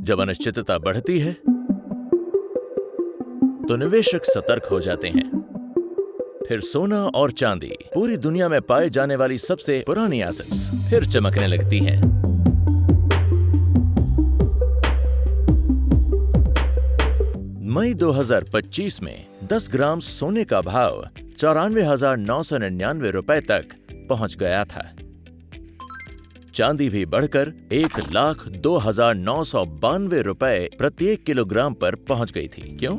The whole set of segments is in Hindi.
जब अनिश्चितता बढ़ती है तो निवेशक सतर्क हो जाते हैं। फिर सोना और चांदी, पूरी दुनिया में पाए जाने वाली सबसे पुरानी एसेट्स, फिर चमकने लगती हैं। मई 2025 में 10 ग्राम सोने का भाव 94,999 रुपए तक पहुंच गया था। चांदी भी बढ़कर 1,02,992 रुपए प्रत्येक किलोग्राम पर पहुंच गई थी। क्यों?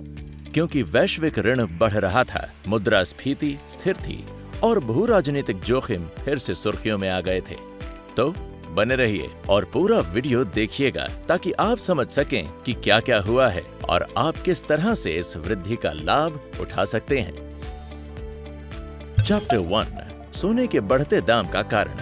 क्योंकि वैश्विक ऋण बढ़ रहा था, मुद्रास्फीति स्थिर थी और भू राजनीतिक जोखिम फिर से सुर्खियों में आ गए थे। तो बने रहिए और पूरा वीडियो देखिएगा ताकि आप समझ सकें कि क्या क्या हुआ है और आप किस तरह से इस वृद्धि का लाभ उठा सकते हैं। चैप्टर 1, सोने के बढ़ते दाम का कारण।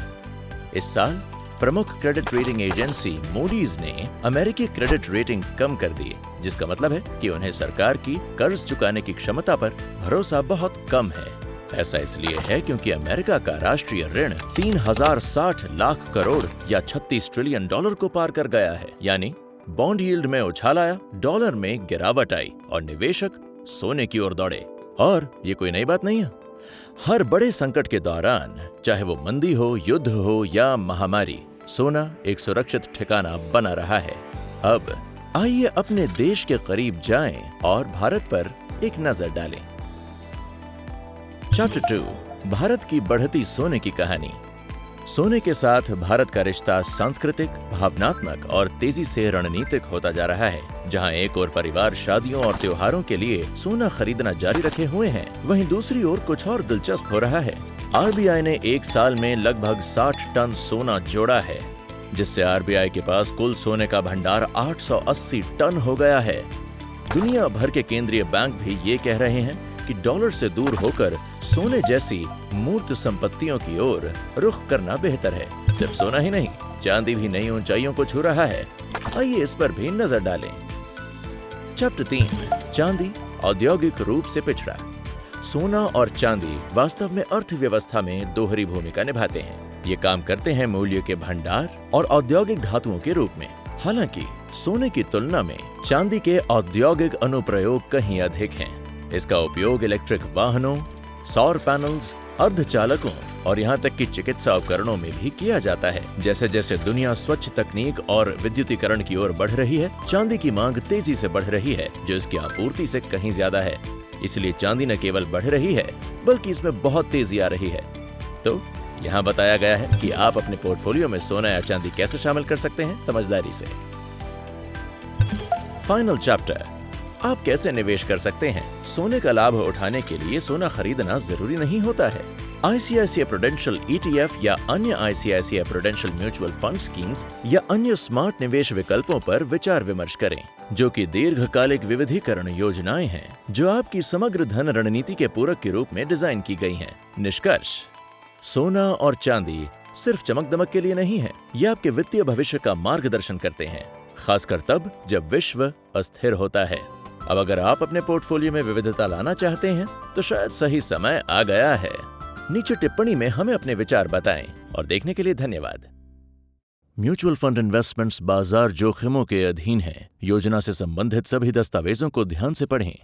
इस साल प्रमुख क्रेडिट रेटिंग एजेंसी मूडीज ने अमेरिकी क्रेडिट रेटिंग कम कर दी, जिसका मतलब है कि उन्हें सरकार की कर्ज चुकाने की क्षमता पर भरोसा बहुत कम है। ऐसा इसलिए है क्योंकि अमेरिका का राष्ट्रीय ऋण 3,060 लाख करोड़ या 36 ट्रिलियन डॉलर को पार कर गया है। यानी बॉन्ड यील्ड में उछाल आया, डॉलर में गिरावट आई और निवेशक सोने की ओर दौड़े। और ये कोई नई बात नहीं है। हर बड़े संकट के दौरान, चाहे वो मंदी हो, युद्ध हो या महामारी, सोना एक सुरक्षित ठिकाना बना रहा है। अब आइए अपने देश के करीब जाएं और भारत पर एक नजर डालें। चैप्टर 2, भारत की बढ़ती सोने की कहानी। सोने के साथ भारत का रिश्ता सांस्कृतिक, भावनात्मक और तेजी से रणनीतिक होता जा रहा है। जहां एक ओर परिवार शादियों और त्योहारों के लिए सोना खरीदना जारी रखे हुए हैं, वहीं दूसरी ओर कुछ और दिलचस्प हो रहा है। आरबीआई ने एक साल में लगभग 60 टन सोना जोड़ा है, जिससे आरबीआई के पास कुल सोने का भंडार 880 टन हो गया है। दुनिया भर के केंद्रीय बैंक भी ये कह रहे हैं कि डॉलर से दूर होकर सोने जैसी मूर्त संपत्तियों की ओर रुख करना बेहतर है। सिर्फ सोना ही नहीं, चांदी भी नई ऊंचाइयों को छू रहा है। आइए इस पर भी नजर डालें। चैप्टर 3, चांदी औद्योगिक रूप से पिछड़ा। सोना और चांदी वास्तव में अर्थव्यवस्था में दोहरी भूमिका निभाते हैं। ये काम करते हैं मूल्य के भंडार और औद्योगिक धातुओं के रूप में। हालांकि सोने की तुलना में चांदी के औद्योगिक अनुप्रयोग कहीं अधिक हैं। इसका उपयोग इलेक्ट्रिक वाहनों, सौर पैनल्स, अर्धचालकों और यहाँ तक कि चिकित्सा उपकरणों में भी किया जाता है। जैसे जैसे दुनिया स्वच्छ तकनीक और विद्युतीकरण की ओर बढ़ रही है, चांदी की मांग तेजी से बढ़ रही है, जो इसकी आपूर्ति से कहीं ज्यादा है। इसलिए चांदी न केवल बढ़ रही है, बल्कि इसमें बहुत तेजी आ रही है। तो यहाँ बताया गया है कि आप अपने पोर्टफोलियो में सोना या चांदी कैसे शामिल कर सकते हैं समझदारी से। फाइनल चैप्टर, आप कैसे निवेश कर सकते हैं। सोने का लाभ उठाने के लिए सोना खरीदना जरूरी नहीं होता है। आईसीआईसीआई प्रूडेंशियल ईटीएफ या अन्य ICICI prudential mutual fund schemes या अन्य स्मार्ट निवेश विकल्पों पर विचार विमर्श करें, जो कि दीर्घकालिक विविधीकरण योजनाएं हैं, जो आपकी समग्र धन रणनीति के पूरक के रूप में डिजाइन की गई हैं। निष्कर्ष, सोना और चांदी सिर्फ चमक दमक के लिए नहीं है, ये आपके वित्तीय भविष्य का मार्गदर्शन करते हैं, खासकर तब जब विश्व अस्थिर होता है। अब अगर आप अपने पोर्टफोलियो में विविधता लाना चाहते हैं तो शायद सही समय आ गया है। नीचे टिप्पणी में हमें अपने विचार बताएं और देखने के लिए धन्यवाद। म्यूचुअल फंड इन्वेस्टमेंट्स बाजार जोखिमों के अधीन हैं। योजना से संबंधित सभी दस्तावेजों को ध्यान से पढ़ें।